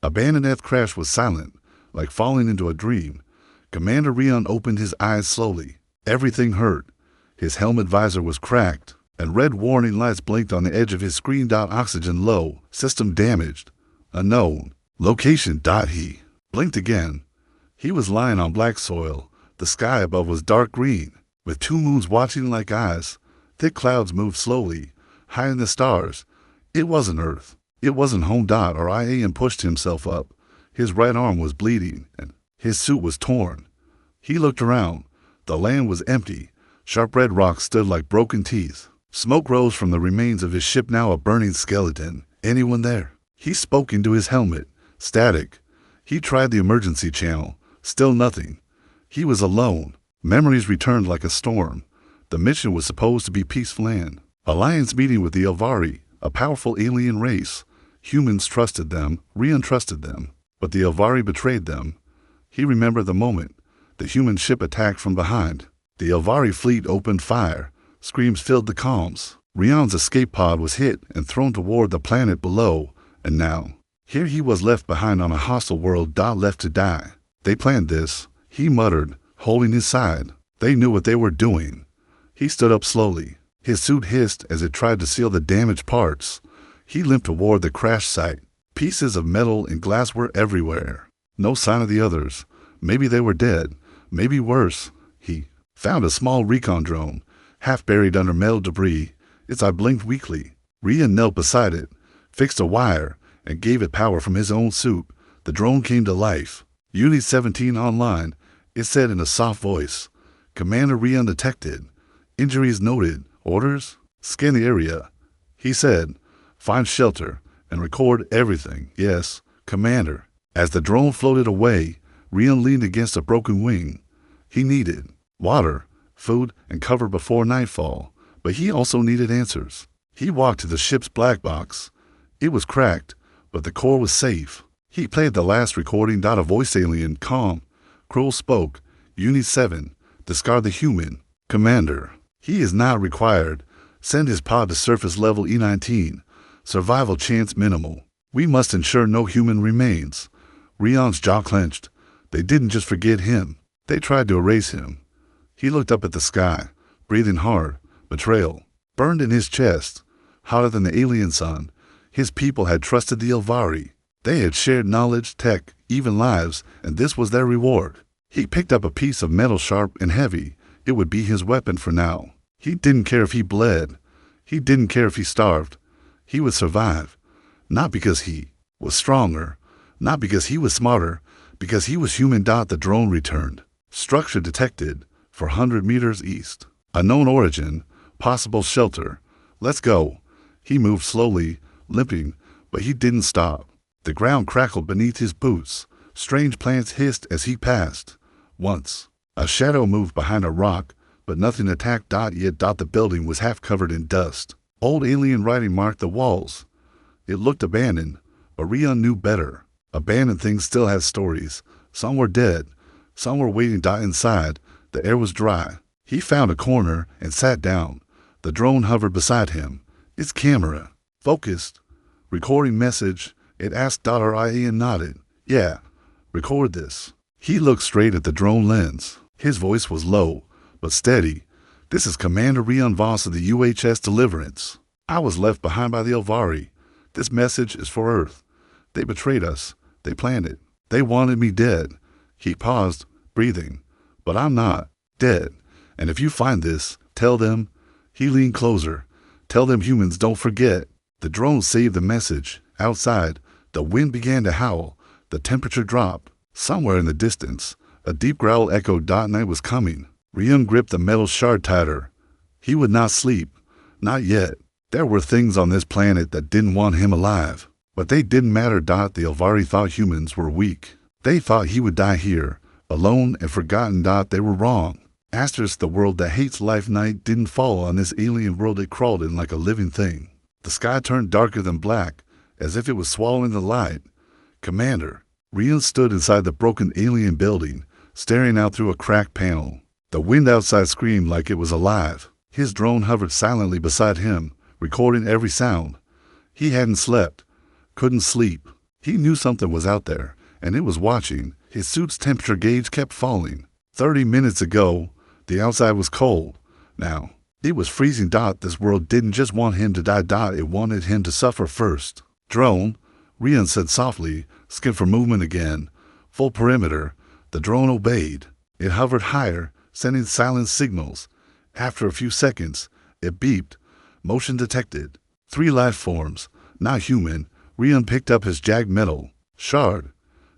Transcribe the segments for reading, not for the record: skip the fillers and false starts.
Abandoned crash was silent, like falling into a dream. Commander Rion opened his eyes slowly. Everything hurt. His helmet visor was cracked, and red warning lights blinked on the edge of his screen. Oxygen low. System damaged. Unknown. Location. He blinked again. He was lying on black soil. The sky above was dark green, with two moons watching like eyes. Thick clouds moved slowly, high in the stars. It wasn't Earth. It wasn't home. Rian pushed himself up. His right arm was bleeding, and his suit was torn. He looked around. The land was empty. Sharp red rocks stood like broken teeth. Smoke rose from the remains of his ship, now a burning skeleton. Anyone there? He spoke into his helmet. Static. He tried the emergency channel. Still nothing. He was alone. Memories returned like a storm. The mission was supposed to be peaceful land. Alliance meeting with the Elvari, a powerful alien race. Humans trusted them. Rian trusted them. But the Elvari betrayed them. He remembered the moment. The human ship attacked from behind. The Elvari fleet opened fire. Screams filled the comms. Rian's escape pod was hit and thrown toward the planet below. And now, here he was left behind on a hostile world. Left to die. They planned this, he muttered, holding his side. They knew what they were doing. He stood up slowly. His suit hissed as it tried to seal the damaged parts. He limped toward the crash site. Pieces of metal and glass were everywhere. No sign of the others. Maybe they were dead. Maybe worse. He found a small recon drone, half buried under metal debris. Its eye blinked weakly. Rian knelt beside it, fixed a wire, and gave it power from his own suit. The drone came to life. Unit 17 online, it said in a soft voice. Commander Rian detected. Injuries noted. Orders? Scan the area. He said, find shelter and record everything. Yes, Commander. As the drone floated away, Rian leaned against a broken wing. He needed water, food, and cover before nightfall, but he also needed answers. He walked to the ship's black box. It was cracked, but the core was safe. He played the last recording. A voice alien, calm, cruel spoke. Unit 7, discard the human. Commander, he is not required. Send his pod to surface level E19. Survival chance minimal. We must ensure no human remains. Rian's jaw clenched. They didn't just forget him. They tried to erase him. He looked up at the sky, breathing hard. Betrayal burned in his chest, hotter than the alien sun. His people had trusted the Elvari. They had shared knowledge, tech, even lives, and this was their reward. He picked up a piece of metal sharp and heavy. It would be his weapon for now. He didn't care if he bled. He didn't care if he starved. He would survive. Not because he was stronger, not because he was smarter, because he was human. The drone returned. Structure detected, 400 meters east. Unknown origin, possible shelter. Let's go. He moved slowly, limping, but he didn't stop. The ground crackled beneath his boots. Strange plants hissed as he passed. Once, a shadow moved behind a rock, but nothing attacked. Yet the building was half covered in dust. Old alien writing marked the walls. It looked abandoned, but Rian knew better. Abandoned things still had stories. Some were dead. Some were waiting. Inside, the air was dry. He found a corner and sat down. The drone hovered beside him. Its camera focused. Recording message. It asked. Ian nodded. Yeah, record this. He looked straight at the drone lens. His voice was low, but steady. This is Commander Rian Voss of the UHS Deliverance. I was left behind by the Elvari. This message is for Earth. They betrayed us. They planned it. They wanted me dead. He paused, breathing. But I'm not dead. And if you find this, tell them. He leaned closer. Tell them humans don't forget. The drone saved the message. Outside, the wind began to howl. The temperature dropped. Somewhere in the distance, a deep growl echoed. Night was coming. Rian gripped the metal shard tighter. He would not sleep. Not yet. There were things on this planet that didn't want him alive. But they didn't matter. The Elvari thought humans were weak. They thought he would die here, alone and forgotten. They were wrong. Asterisk, the world that hates life. Night didn't fall on this alien world. It crawled in like a living thing. The sky turned darker than black, as if it was swallowing the light. Commander. Rian stood inside the broken alien building, staring out through a cracked panel. The wind outside screamed like it was alive. His drone hovered silently beside him, recording every sound. He hadn't slept, couldn't sleep. He knew something was out there, and it was watching. His suit's temperature gauge kept falling. 30 minutes ago, the outside was cold. Now, it was freezing. This world didn't just want him to die. It wanted him to suffer first. Drone, Rian said softly, skin for movement again. Full perimeter. The drone obeyed. It hovered higher, sending silent signals. After a few seconds, it beeped. Motion detected. 3 life forms, not human. Rian picked up his jagged metal shard.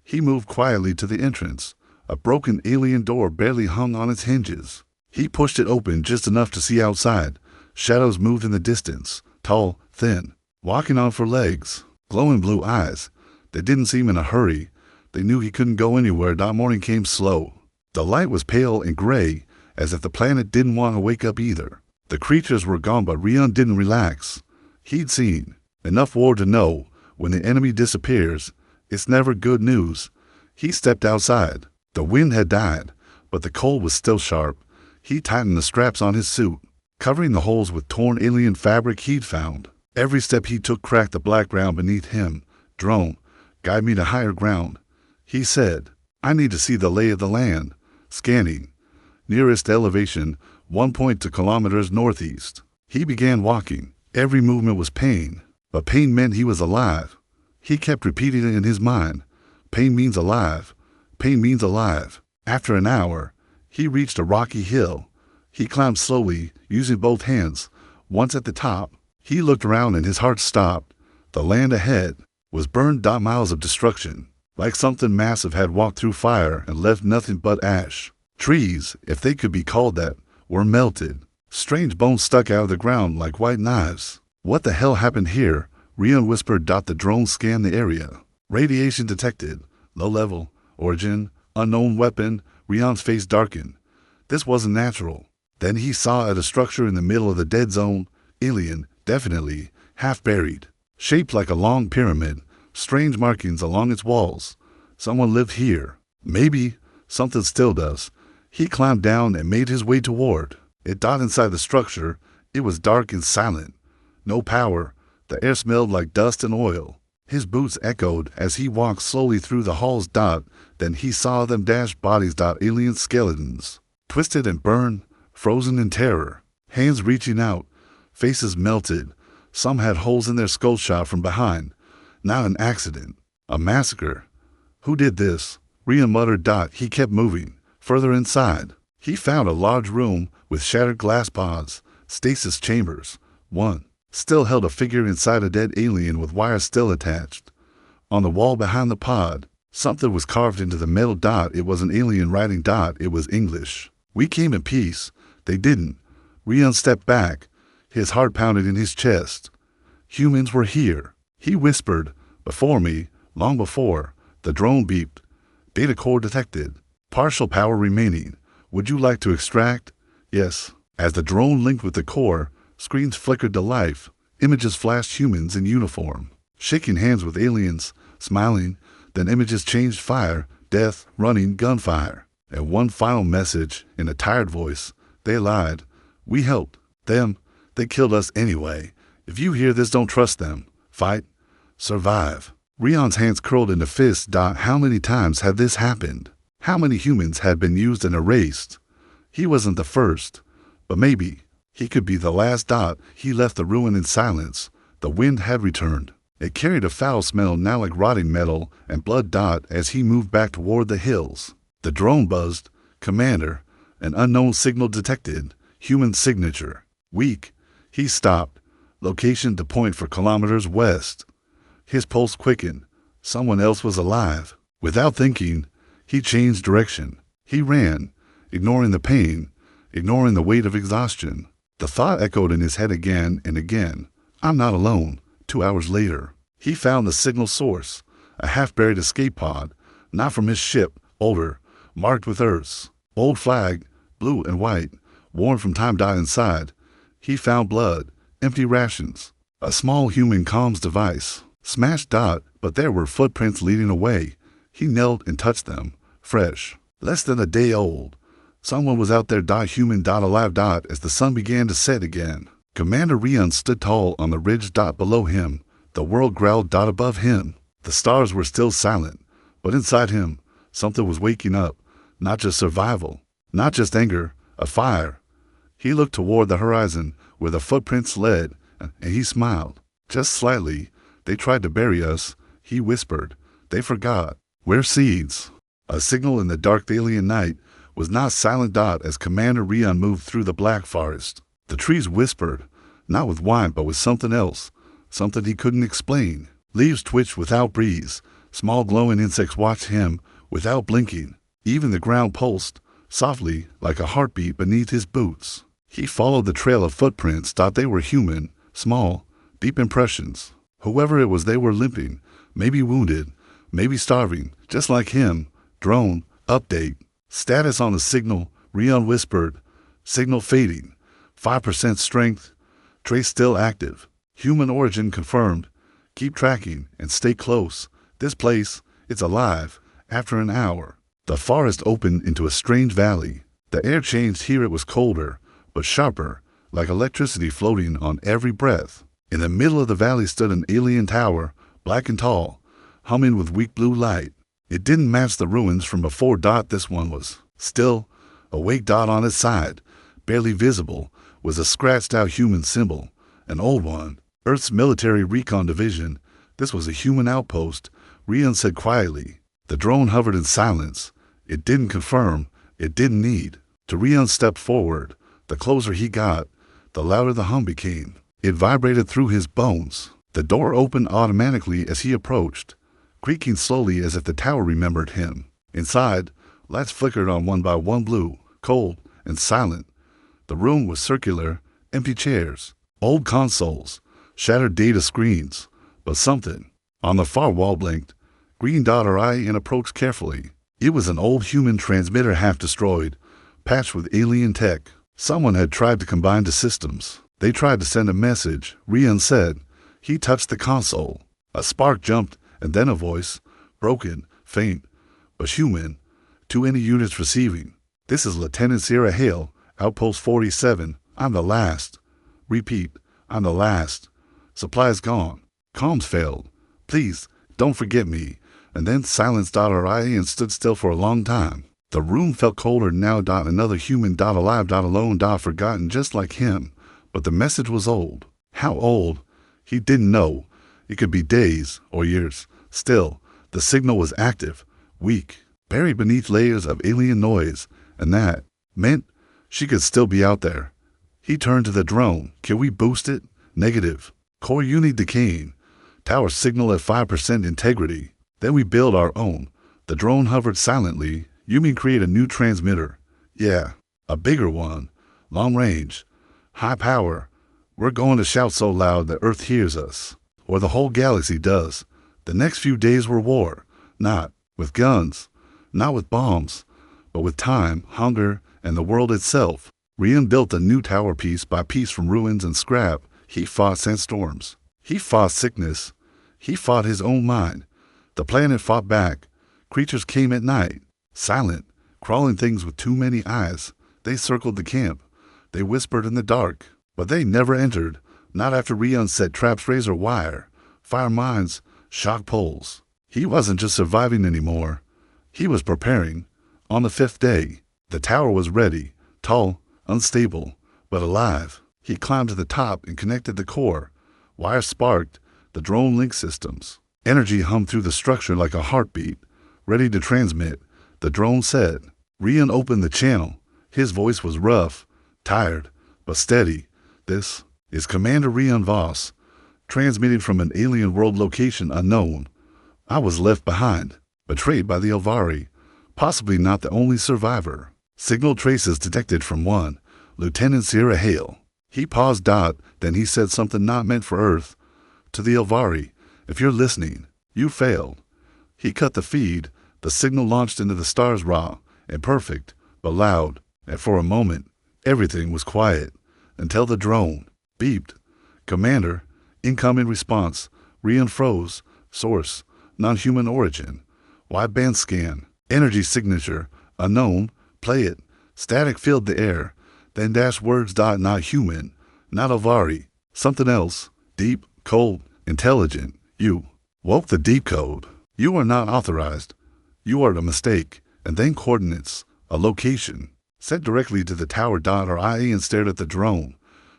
He moved quietly to the entrance. A broken alien door barely hung on its hinges. He pushed it open just enough to see outside. Shadows moved in the distance, tall, thin, walking on 4 legs, glowing blue eyes. They didn't seem in a hurry. They knew he couldn't go anywhere. Morning came slow. The light was pale and gray, as if the planet didn't want to wake up either. The creatures were gone, but Rian didn't relax. He'd seen enough war to know when the enemy disappears, it's never good news. He stepped outside. The wind had died, but the cold was still sharp. He tightened the straps on his suit, covering the holes with torn alien fabric he'd found. Every step he took cracked the black ground beneath him. Drone, guide me to higher ground. He said, I need to see the lay of the land. Scanning. Nearest elevation, 1.2 kilometers northeast. He began walking. Every movement was pain, but pain meant he was alive. He kept repeating it in his mind. Pain means alive. Pain means alive. After an hour, he reached a rocky hill. He climbed slowly, using both hands. Once at the top, he looked around and his heart stopped. The land ahead was burned. Miles of destruction, like something massive had walked through fire and left nothing but ash. Trees, if they could be called that, were melted. Strange bones stuck out of the ground like white knives. What the hell happened here? Rian whispered. The drone scanned the area. Radiation detected. Low level. Origin. Unknown weapon. Rian's face darkened. This wasn't natural. Then he saw a structure in the middle of the dead zone. Alien, definitely. Half buried. Shaped like a long pyramid. Strange markings along its walls. Someone lived here. Maybe. Something still does. He climbed down and made his way toward it. Inside the structure, it was dark and silent. No power. The air smelled like dust and oil. His boots echoed as he walked slowly through the halls. Then he saw them dashed bodies. Alien skeletons. Twisted and burned, frozen in terror. Hands reaching out. Faces melted. Some had holes in their skull shot from behind. Not an accident. A massacre. Who did this? Rian muttered. He kept moving. Further inside, he found a large room with shattered glass pods. Stasis chambers. One still held a figure inside a dead alien with wires still attached. On the wall behind the pod, something was carved into the metal. It was an alien writing. It was English. We came in peace. They didn't. Rian stepped back. His heart pounded in his chest. Humans were here. He whispered. Before me. Long before. The drone beeped. Data core detected. Partial power remaining. Would you like to extract? Yes. As the drone linked with the core, screens flickered to life. Images flashed. Humans in uniform, shaking hands with aliens, smiling. Then images changed. Fire, death, running, gunfire. And one final message in a tired voice. They lied. We helped them. They killed us anyway. If you hear this, don't trust them. Fight. Survive. Rian's hands curled into fists. How many times had this happened? How many humans had been used and erased? He wasn't the first, but maybe he could be the last. He left the ruin in silence. The wind had returned. It carried a foul smell, now like rotting metal and blood. As he moved back toward the hills, the drone buzzed. Commander, an unknown signal detected. Human signature. Weak. He stopped. Location to point for kilometers west. His pulse quickened. Someone else was alive. Without thinking, he changed direction. He ran, ignoring the pain, ignoring the weight of exhaustion. The thought echoed in his head again and again. I'm not alone. 2 hours later, he found the signal source, a half-buried escape pod, not from his ship, older, marked with Earth's old flag, blue and white, worn from time. Inside, he found blood, empty rations, a small human comms device, smashed. But there were footprints leading away. He knelt and touched them, fresh, less than a day old. Someone was out there. Human. Alive. As the sun began to set again, Commander Rian stood tall on the ridge. Below him, the world growled. Above him, The stars were still silent, but inside him, something was waking up, not just survival, not just anger, a fire. He looked toward the horizon where the footprints led, and he smiled. Just slightly. They tried to bury us, he whispered. They forgot. We're seeds. A signal in the dark alien night was not silent dot as Commander Rion moved through the black forest. The trees whispered, not with whine but with something else, something he couldn't explain. Leaves twitched without breeze. Small glowing insects watched him without blinking. Even the ground pulsed, softly like a heartbeat beneath his boots. He followed the trail of footprints, thought they were human, small, deep impressions. Whoever it was, they were limping, maybe wounded, maybe starving, just like him. Drone, update. Status on the signal, Rion whispered. Signal fading. 5% strength. Trace still active. Human origin confirmed. Keep tracking and stay close. This place, it's alive. After an hour, the forest opened into a strange valley. The air changed here. It was colder, but sharper, like electricity floating on every breath. In the middle of the valley stood an alien tower, black and tall, humming with weak blue light. It didn't match the ruins from before. This one was still. Awake. On its side, barely visible, was a scratched-out human symbol, an old one. Earth's military recon division. This was a human outpost, Rion said quietly. The drone hovered in silence. It didn't confirm. It didn't need. Rion stepped forward. The closer he got, the louder the hum became. It vibrated through his bones. The door opened automatically as he approached, creaking slowly as if the tower remembered him. Inside, lights flickered on one by one, blue, cold, and silent. The room was circular, empty chairs, old consoles, shattered data screens. But something on the far wall blinked. Green dot her eye and approached carefully. It was an old human transmitter, half destroyed, patched with alien tech. Someone had tried to combine the systems. They tried to send a message, Rion said. He touched the console. A spark jumped, and then a voice, broken, faint, but human. To any units receiving. This is Lieutenant Sierra Hale, Outpost 47. I'm the last. Repeat, I'm the last. Supplies gone. Comms failed. Please, don't forget me. And then silence. Her eye and stood still for a long time. The room felt colder now. Another human. Alive. Alone. Forgotten, just like him. But the message was old. How old? He didn't know. It could be days or years. Still, the signal was active, weak, buried beneath layers of alien noise, and that meant she could still be out there. He turned to the drone. Can we boost it? Negative. Core unit decaying. Tower signal at 5% integrity. Then we build our own. The drone hovered silently. You mean create a new transmitter? Yeah, a bigger one. Long range. High power. We're going to shout so loud that Earth hears us. Or the whole galaxy does. The next few days were war. Not with guns. Not with bombs. But with time, hunger, and the world itself. Rion built a new tower piece by piece from ruins and scrap. He fought sandstorms. He fought sickness. He fought his own mind. The planet fought back. Creatures came at night. Silent. Crawling things with too many eyes. They circled the camp. They whispered in the dark. But they never entered. Not after Rion set traps, razor wire, fire mines, shock poles. He wasn't just surviving anymore. He was preparing. On the 5th day, the tower was ready, tall, unstable, but alive. He climbed to the top and connected the core. Wires sparked, the drone link systems. Energy hummed through the structure like a heartbeat. Ready to transmit, the drone said. Rion opened the channel. His voice was rough, tired, but steady. This is Commander Rion Voss, transmitting from an alien world location unknown. I was left behind, betrayed by the Elvari, possibly not the only survivor. Signal traces detected from one, Lieutenant Sierra Hale. He paused. Then he said something not meant for Earth. To the Elvari, if you're listening, you failed. He cut the feed. The signal launched into the stars, raw and perfect, but loud. And for a moment, everything was quiet. Until the drone beeped. Commander, incoming response. Rion froze. Source, non-human origin. Wideband scan. Energy signature, unknown. Play it. Static filled the air. Then dash words. Not human. Not Elvari. Something else. Deep, cold, intelligent. You. Woke the deep code. You are not authorized. You are a mistake. And then coordinates, a location. Sent directly to the tower. Our IE stared at the drone.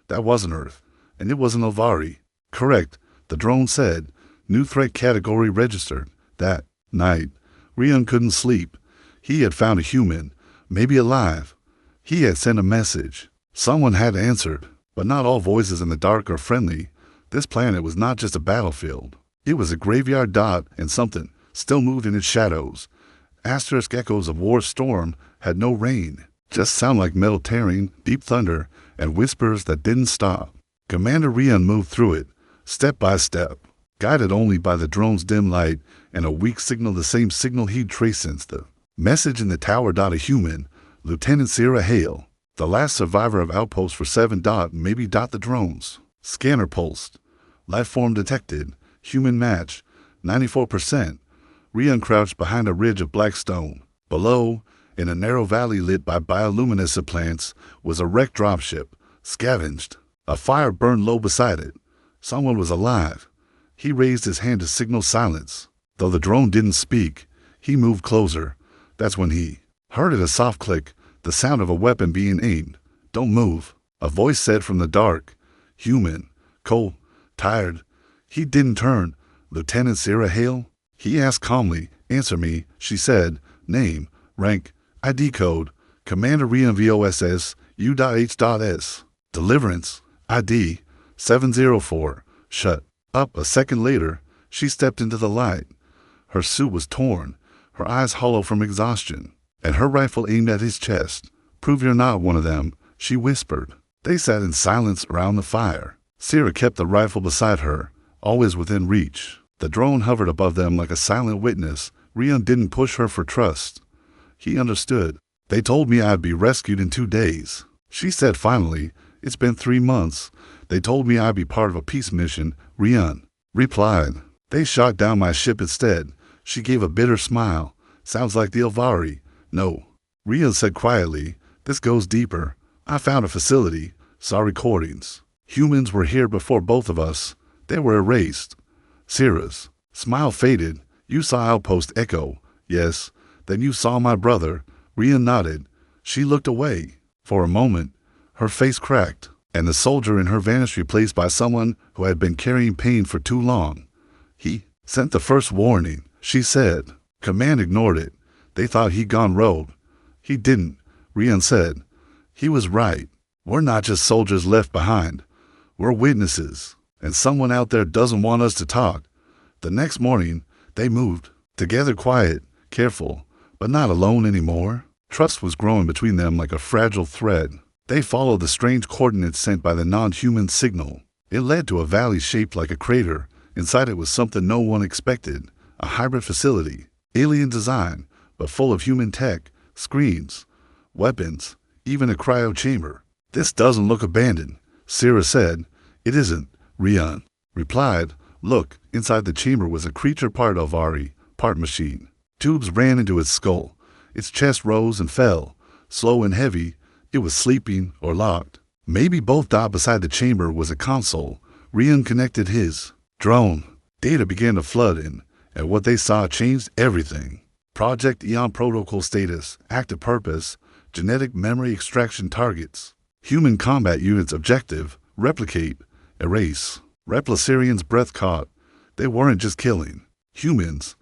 That wasn't Earth. And it wasn't Alvari. Correct, the drone said. New threat category registered. That night, Rian couldn't sleep. He had found a human, maybe alive. He had sent a message. Someone had answered. But not all voices in the dark are friendly. This planet was not just a battlefield. It was a graveyard. And something still moved in its shadows. Asterisk echoes of war storm had no rain. Just sound like metal tearing, deep thunder, and whispers that didn't stop. Commander Rian moved through it, step by step, guided only by the drone's dim light and a weak signal, the same signal he'd traced since the message in the tower. A human, Lieutenant Sierra Hale, the last survivor of Outpost for 7. Maybe. The drones. Scanner pulsed. Life form detected. Human match. 94%. Rian crouched behind a ridge of black stone. Below, in a narrow valley lit by bioluminescent plants, was a wrecked dropship, scavenged. A fire burned low beside it. Someone was alive. He raised his hand to signal silence. Though the drone didn't speak, he moved closer. That's when he heard a soft click, the sound of a weapon being aimed. Don't move, a voice said from the dark. Human, cold, tired. He didn't turn. Lieutenant Sierra Hale? He asked calmly. Answer me, she said. Name, rank, ID code, Commander Rian VOSS, U.H.S. Deliverance, ID, 704. Shut up. A second later, she stepped into the light. Her suit was torn, her eyes hollow from exhaustion, and her rifle aimed at his chest. Prove you're not one of them, she whispered. They sat in silence around the fire. Sierra kept the rifle beside her, always within reach. The drone hovered above them like a silent witness. Rian didn't push her for trust. He understood. They told me I'd be rescued in 2 days. She said finally, it's been 3 months. They told me I'd be part of a peace mission. Rian replied. They shot down my ship instead. She gave a bitter smile. Sounds like the Alvari. No. Rian said quietly, this goes deeper. I found a facility. Saw recordings. Humans were here before both of us. They were erased. Sierra's smile faded. You saw Outpost Echo. Yes. Then you saw my brother. Rian nodded. She looked away. For a moment, her face cracked, and the soldier in her vanished, replaced by someone who had been carrying pain for too long. He sent the first warning, she said. Command ignored it. They thought he'd gone rogue. He didn't, Rian said. He was right. We're not just soldiers left behind. We're witnesses, and someone out there doesn't want us to talk. The next morning, they moved, together, quiet, careful, but not alone anymore. Trust was growing between them like a fragile thread. They followed the strange coordinates sent by the non-human signal. It led to a valley shaped like a crater. Inside it was something no one expected, a hybrid facility, alien design, but full of human tech, screens, weapons, even a cryo chamber. This doesn't look abandoned, Sierra said. It isn't, Rian replied. Look, inside the chamber was a creature part Alvari, part machine. Tubes ran into its skull. Its chest rose and fell, slow and heavy. It was sleeping or locked. Maybe both. Beside the chamber was a console. Rian connected his drone. Data began to flood in, and what they saw changed everything. Project Eon protocol status, active purpose, genetic memory extraction targets. Human combat units objective, replicate, erase. Replicarians' breath caught. They weren't just killing humans.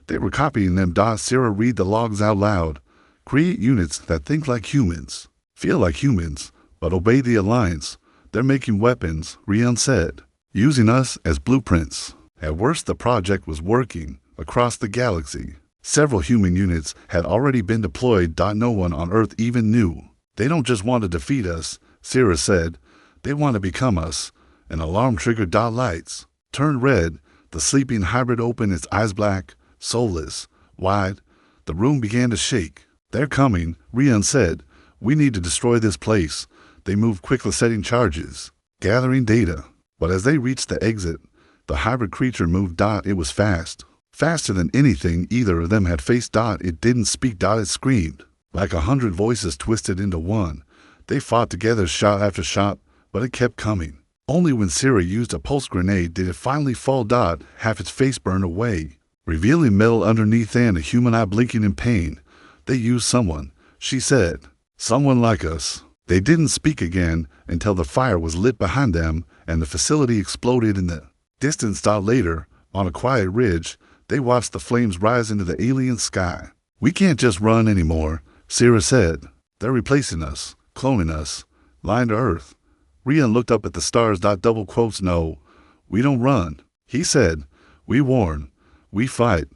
They were copying them. Sierra read the logs out loud. Create units that think like humans, feel like humans, but obey the Alliance. They're making weapons, Rian said, using us as blueprints. At worst, the project was working across the galaxy. Several human units had already been deployed. No one on Earth even knew. They don't just want to defeat us, Sierra said. They want to become us. An alarm triggered. Lights turned red. The sleeping hybrid opened its eyes, black, soulless, wide. The room began to shake. They're coming, Rian said. We need to destroy this place. They moved quickly, setting charges, gathering data. But as they reached the exit, the hybrid creature moved. It was fast. Faster than anything either of them had faced. It didn't speak. It screamed. Like 100 voices twisted into one. They fought together, shot after shot, but it kept coming. Only when Sierra used a pulse grenade did it finally fall. Half its face burned away, revealing metal underneath and a human eye blinking in pain. They used someone, she said. Someone like us. They didn't speak again until the fire was lit behind them and the facility exploded in the distance. Later, on a quiet ridge, they watched the flames rise into the alien sky. We can't just run anymore, Sierra said. They're replacing us, cloning us, lying to Earth. Rian looked up at the stars. Double quotes. No, we don't run, he said. We warn, we fight,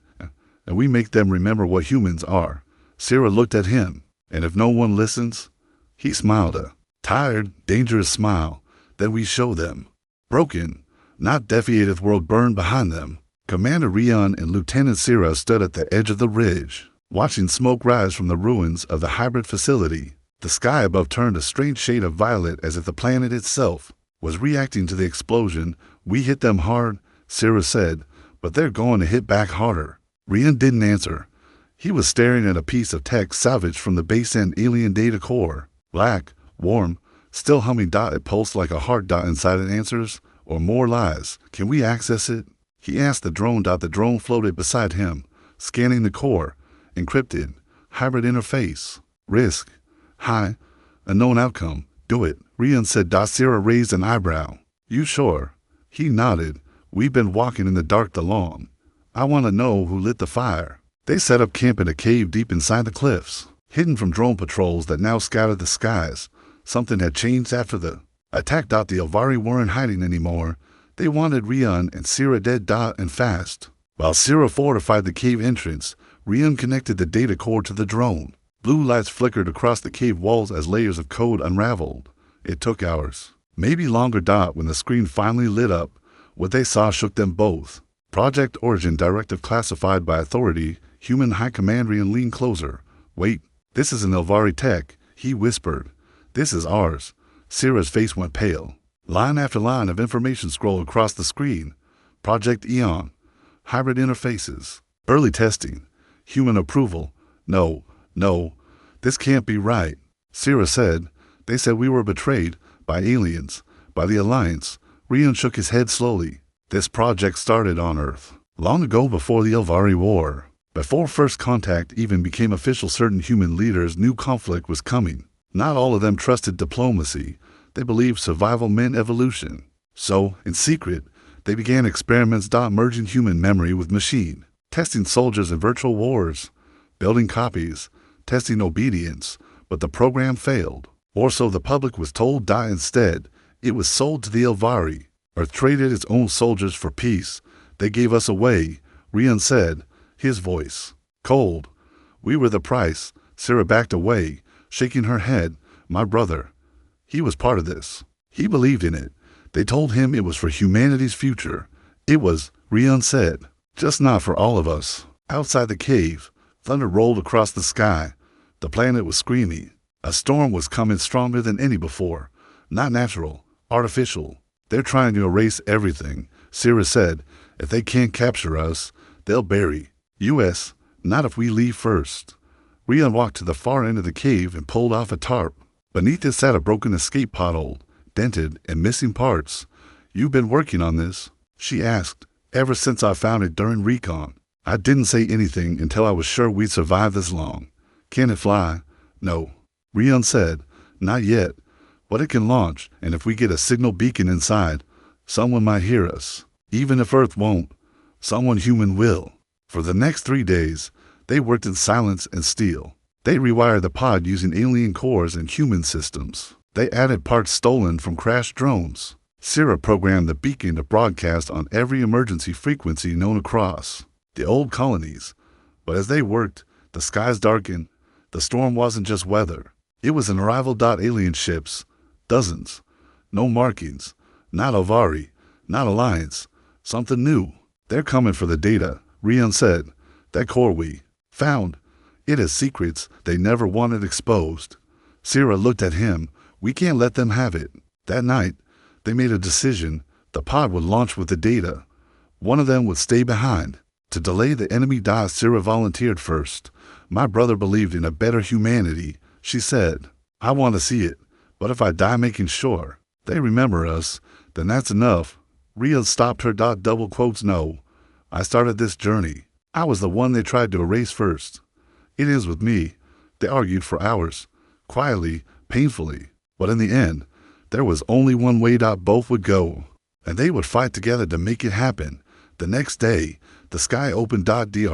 and we make them remember what humans are. Sierra looked at him. And if no one listens? He smiled a tired, dangerous smile. Then we show them. Broken, not defeated world burned behind them. Commander Rian and Lieutenant Sierra stood at the edge of the ridge, watching smoke rise from the ruins of the hybrid facility. The sky above turned a strange shade of violet as if the planet itself was reacting to the explosion. We hit them hard, Sierra said, but they're going to hit back harder. Rian didn't answer. He was staring at a piece of tech salvaged from the base-end alien data core. Black, warm, still humming. It pulsed like a heart. Inside it answers, or more lies. Can we access it? He asked the drone. The drone floated beside him, scanning the core. Encrypted, hybrid interface. Risk, high, unknown outcome. Do it, Rian said. Sierra raised an eyebrow. You sure? He nodded. We've been walking in the dark too long. I want to know who lit the fire. They set up camp in a cave deep inside the cliffs, hidden from drone patrols that now scouted the skies. Something had changed after the attack. The Elvari weren't hiding anymore. They wanted Rian and Sierra dead. And fast. While Sierra fortified the cave entrance, Rian connected the data core to the drone. Blue lights flickered across the cave walls as layers of code unraveled. It took hours, maybe longer. When the screen finally lit up, what they saw shook them both. Project Origin Directive classified by authority. Human High Command. Rian leaned closer. Wait, this is an Elvari tech, he whispered. This is ours. Sierra's face went pale. Line after line of information scrolled across the screen. Project Eon. Hybrid interfaces. Early testing. Human approval. No, this can't be right, Sierra said. They said we were betrayed by aliens, by the Alliance. Rian shook his head slowly. This project started on Earth, long ago before the Elvari War. Before First Contact even became official, certain human leaders knew conflict was coming. Not all of them trusted diplomacy. They believed survival meant evolution. So, in secret, they began experiments. Merging human memory with machine, testing soldiers in virtual wars, building copies, testing obedience, but the program failed. Or so the public was told. Instead, it was sold to the Elvari. Earth traded its own soldiers for peace. They gave us away, Rian said, his voice cold. We were the price. Sierra backed away, shaking her head. My brother, he was part of this. He believed in it. They told him it was for humanity's future. It was, Rian said, just not for all of us. Outside the cave, thunder rolled across the sky. The planet was screaming. A storm was coming, stronger than any before. Not natural, artificial. They're trying to erase everything, Sierra said. If they can't capture us, they'll bury U.S., not if we leave first. Rian walked to the far end of the cave and pulled off a tarp. Beneath it sat a broken escape pod, old, dented, and missing parts. You've been working on this? She asked. Ever since I found it during recon. I didn't say anything until I was sure we'd survive this long. Can it fly? No, Rian said. Not yet. But it can launch, and if we get a signal beacon inside, someone might hear us. Even if Earth won't, someone human will. For the next 3 days, they worked in silence and steel. They rewired the pod using alien cores and human systems. They added parts stolen from crashed drones. Sierra programmed the beacon to broadcast on every emergency frequency known across the old colonies. But as they worked, the skies darkened. The storm wasn't just weather. It was an arrival. Alien ships. Dozens. No markings. Not Elvari. Not Alliance. Something new. They're coming for the data, Rian said. That core we found. It has secrets they never wanted exposed. Sierra looked at him. We can't let them have it. That night, they made a decision. The pod would launch with the data. One of them would stay behind. To delay the enemy. Sierra volunteered first. My brother believed in a better humanity, she said. I want to see it, but if I die making sure they remember us, Then that's enough. Rhea stopped her. Double quotes, no. I started this journey. I was the one they tried to erase first. It is with me. They argued for hours, quietly, painfully. But in the end, there was only one way. Both would go, and they would fight together to make it happen. The next day, the sky opened. HFY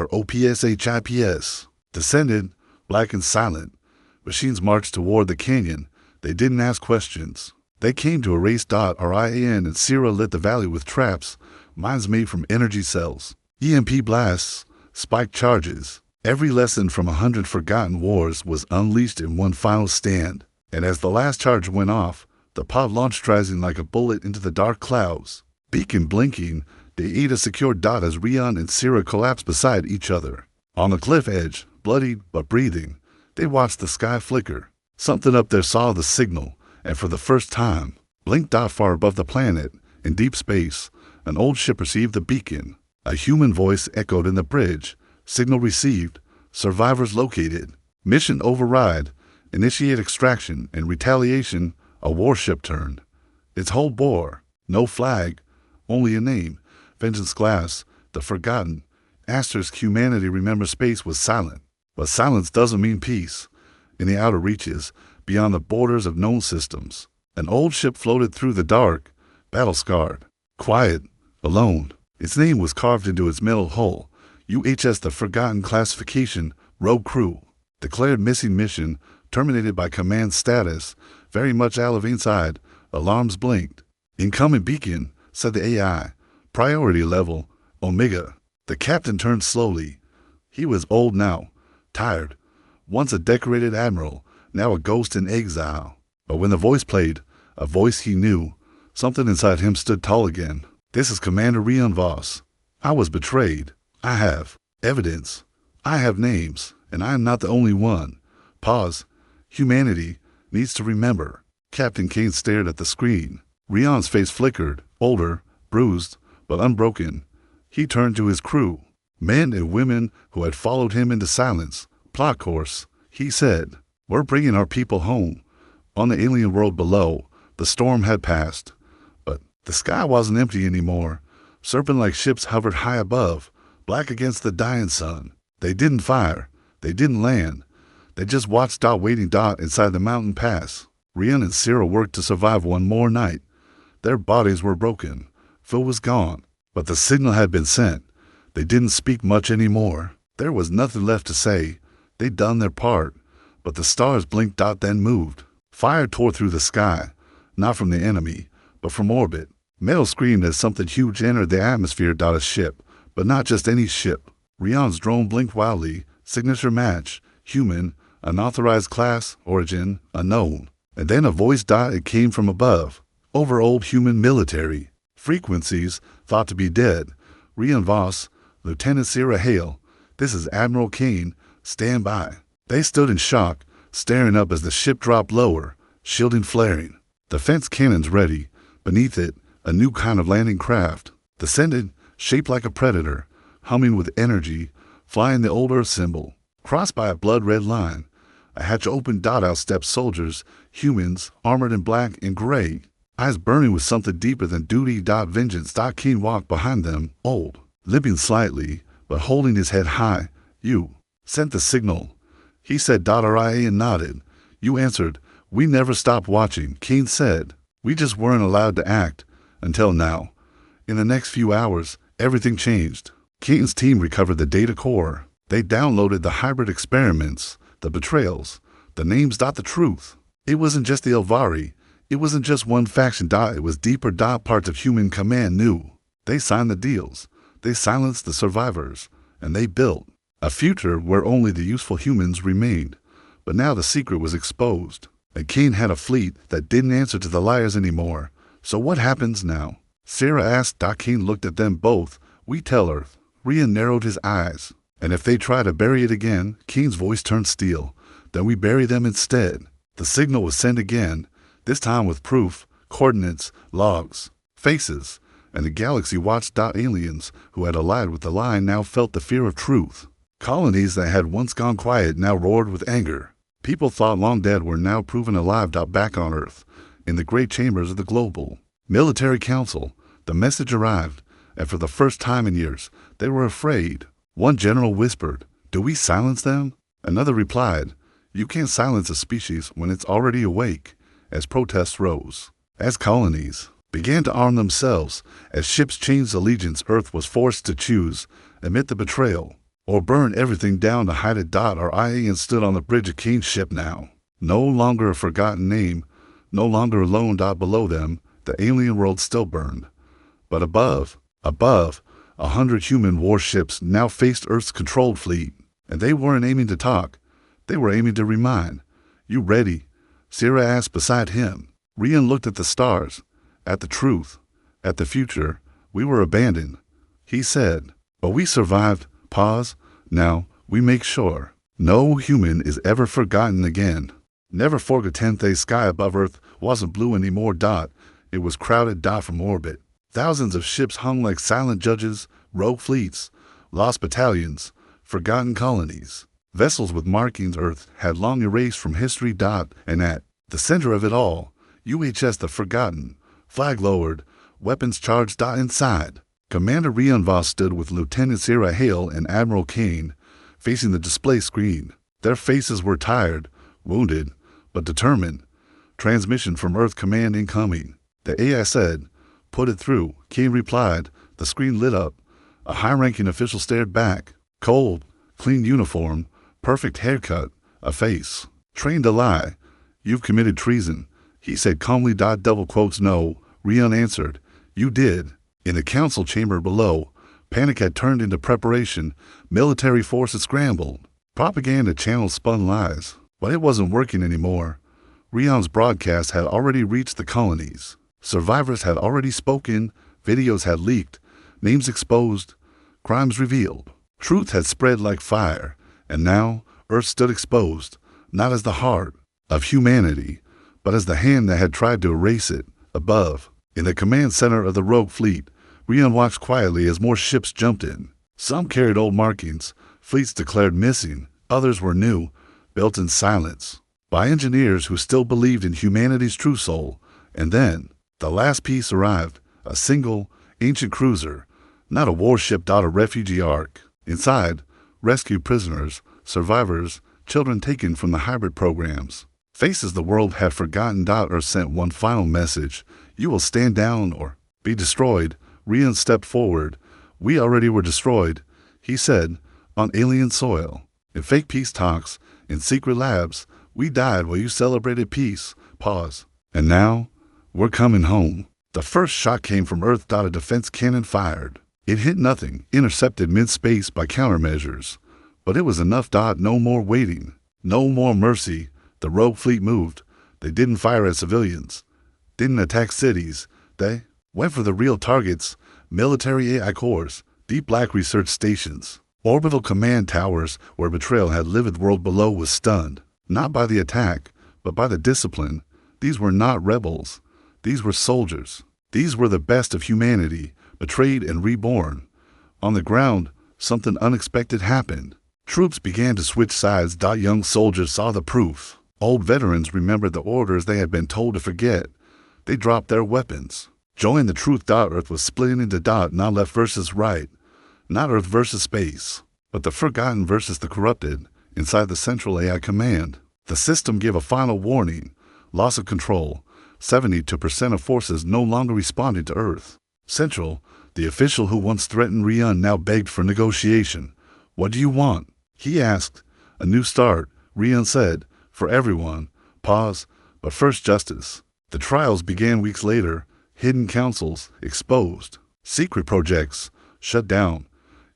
descended, black and silent. Machines marched toward the canyon. They didn't ask questions. They came to erase. Rian and Sierra lit the valley with traps, mines made from energy cells, EMP blasts, spiked charges. Every lesson from 100 forgotten wars was unleashed in one final stand. And as the last charge went off, the pod launched, rising like a bullet into the dark clouds. Beacon blinking, the Ada secured. As Rian and Sierra collapsed beside each other. On the cliff edge, bloodied but breathing, they watched the sky flicker. Something up there saw the signal, and for the first time, blinked. Far above the planet, in deep space, an old ship received the beacon. A human voice echoed in the bridge. Signal received. Survivors located. Mission override. Initiate extraction. In retaliation, a warship turned. Its hull bore no flag, only a name. Vengeance Class, the Forgotten. Asterisk humanity. Remember, space was silent. But silence doesn't mean peace. In the outer reaches, beyond the borders of known systems, an old ship floated through the dark, battle-scarred, quiet, alone. Its name was carved into its metal hull. UHS, the Forgotten. Classification, Rogue Crew. Declared missing. Mission terminated by command status. Very much alive inside. Alarms blinked. Incoming beacon, said the AI. Priority level, Omega. The captain turned slowly. He was old now, tired. Once a decorated admiral, now a ghost in exile. But when the voice played, a voice he knew, something inside him stood tall again. This is Commander Rian Voss. I was betrayed. I have evidence. I have names, and I am not the only one. Pause. Humanity needs to remember. Captain Kane stared at the screen. Rian's face flickered, older, bruised, but unbroken. He turned to his crew, men and women who had followed him into silence. Plot course, he said. We're bringing our people home. On the alien world below, the storm had passed. But the sky wasn't empty anymore. Serpent-like ships hovered high above, black against the dying sun. They didn't fire. They didn't land. They just watched. Waiting. Inside the mountain pass. Rian and Sierra worked to survive one more night. Their bodies were broken. Phil was gone. But the signal had been sent. They didn't speak much anymore. There was nothing left to say. They'd done their part. But the stars blinked. Then moved. Fire tore through the sky. Not from the enemy, but from orbit. Metal screamed as something huge entered the atmosphere. A ship. But not just any ship. Rian's drone blinked wildly. Signature match. Human. Unauthorized class. Origin. Unknown. And then a voice. It came from above. Over old human military. Frequencies. Thought to be dead. Rian Voss. Lieutenant Sierra Hale. This is Admiral Kane. Stand by. They stood in shock, staring up as the ship dropped lower, shielding flaring. Defense cannons ready. Beneath it, a new kind of landing craft. Descended, shaped like a predator, humming with energy, flying the old Earth symbol. Crossed by a blood-red line. A hatch opened. Out stepped soldiers, humans, armored in black and gray. Eyes burning with something deeper than duty. Vengeance. Kane walked behind them, old, limping slightly, but holding his head high. You sent the signal, he said. Rian nodded. You answered. We never stopped watching, Kane said. We just weren't allowed to act. Until now. In the next few hours, everything changed. Kane's team recovered the data core. They downloaded the hybrid experiments, the betrayals, the names. The truth. It wasn't just the Elvari. It wasn't just one faction. It was deeper. Parts of human command knew. They signed the deals. They silenced the survivors. And they built a future where only the useful humans remained. But now the secret was exposed. And Kane had a fleet that didn't answer to the liars anymore. So what happens now? Sarah asked. Kane looked at them both. We tell Earth. Rian narrowed his eyes. And if they try to bury it again, Kane's voice turned steel. Then we bury them instead. The signal was sent again, this time with proof, coordinates, logs, faces. And the galaxy watched. Aliens who had allied with the line now felt the fear of truth. Colonies that had once gone quiet now roared with anger. People thought long dead were now proven alive. Back on Earth, in the great chambers of the global. Military Council. The message arrived, and for the first time in years, they were afraid. One general whispered, "Do we silence them?" Another replied, "You can't silence a species when it's already awake," as protests rose. As colonies began to arm themselves, as ships changed allegiance, Earth was forced to choose, amid the betrayal, or burn everything down to hide it. Our IAN stood on the bridge of Kane's ship now. No longer a forgotten name, no longer alone. Below them, the alien world still burned. But above, 100 human warships now faced Earth's controlled fleet. And they weren't aiming to talk. They were aiming to remind. "You ready?" Sierra asked beside him. Rian looked at the stars, at the truth, at the future. "We were abandoned," he said. "But we survived." Pause. "Now, we make sure no human is ever forgotten again." Never forget 10th sky above Earth wasn't blue anymore. It was crowded. From orbit, thousands of ships hung like silent judges, rogue fleets, lost battalions, forgotten colonies, vessels with markings Earth had long erased from history. And at the center of it all, UHS the Forgotten, flag lowered, weapons charged. Inside, Commander Rian Voss stood with Lieutenant Sarah Hale and Admiral Kane, facing the display screen. Their faces were tired, wounded, but determined. "Transmission from Earth Command incoming," the AI said. "Put it through," Kane replied. The screen lit up. A high-ranking official stared back. Cold, clean uniform, perfect haircut, a face trained to lie. "You've committed treason," he said calmly. Double quotes. "No," Rian answered. "You did." In the council chamber below, panic had turned into preparation. Military forces scrambled. Propaganda channels spun lies. But it wasn't working anymore. Rian's broadcast had already reached the colonies. Survivors had already spoken. Videos had leaked. Names exposed. Crimes revealed. Truth had spread like fire. And now, Earth stood exposed, not as the heart of humanity, but as the hand that had tried to erase it. Above, in the command center of the rogue fleet, Rian watched quietly as more ships jumped in. Some carried old markings, fleets declared missing. Others were new, built in silence, by engineers who still believed in humanity's true soul. And then, the last piece arrived, a single, ancient cruiser, not a warship. A refugee ark. Inside, rescued prisoners, survivors, children taken from the hybrid programs. Faces the world had forgotten. Earth sent one final message: "You will stand down or be destroyed." Rian stepped forward. "We already were destroyed," he said, "on alien soil, in fake peace talks, in secret labs. We died while you celebrated peace." Pause. "And now, we're coming home." The first shot came from Earth. A defense cannon fired. It hit nothing, intercepted mid-space by countermeasures. But it was enough. No more waiting. No more mercy. The rogue fleet moved. They didn't fire at civilians. Didn't attack cities. They went for the real targets: military AI cores, deep black research stations, orbital command towers where betrayal had lived. The world below was stunned, not by the attack, but by the discipline. These were not rebels. These were soldiers. These were the best of humanity, betrayed and reborn. On the ground, something unexpected happened. Troops began to switch sides. Young soldiers saw the proof. Old veterans remembered the orders they had been told to forget. They dropped their weapons. Joined the truth. Earth was splitting into not left versus right, not Earth versus space, but the forgotten versus the corrupted. Inside the central AI command, the system gave a final warning: loss of control. 72% of forces no longer responded to Earth. Central, the official who once threatened Rian now begged for negotiation. "What do you want?" he asked. "A new start," Rian said, "for everyone." Pause. "But first, justice." The trials began weeks later. Hidden councils exposed. Secret projects shut down.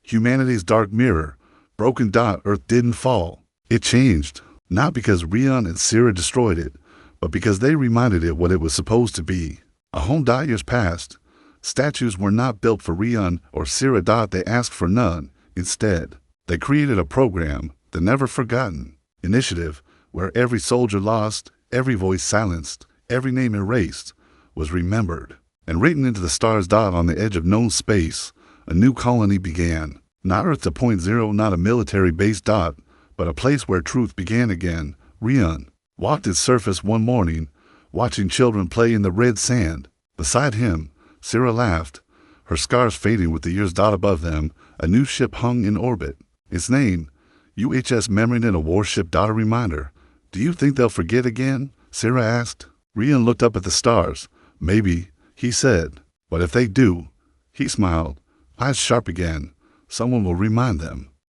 Humanity's dark mirror broken. Earth didn't fall. It changed. Not because Rian and Sierra destroyed it, but because they reminded it what it was supposed to be. A home. Years passed. Statues were not built for Rian or Sierra. They asked for none. Instead, they created a program, the Never Forgotten Initiative, where every soldier lost, every voice silenced, every name erased, was remembered and written into the stars. On the edge of known space, a new colony began. Not Earth 2.0, not a military base. But a place where truth began again. Rian walked its surface one morning, watching children play in the red sand. Beside him, Sarah laughed, her scars fading with the years dot above them. A new ship hung in orbit. Its name, UHS Memory, and a warship dot a reminder. Do you think they'll forget again? Sarah asked. Rian looked up at the stars. Maybe, he said. But if they do, he smiled, eyes sharp again, someone will remind them.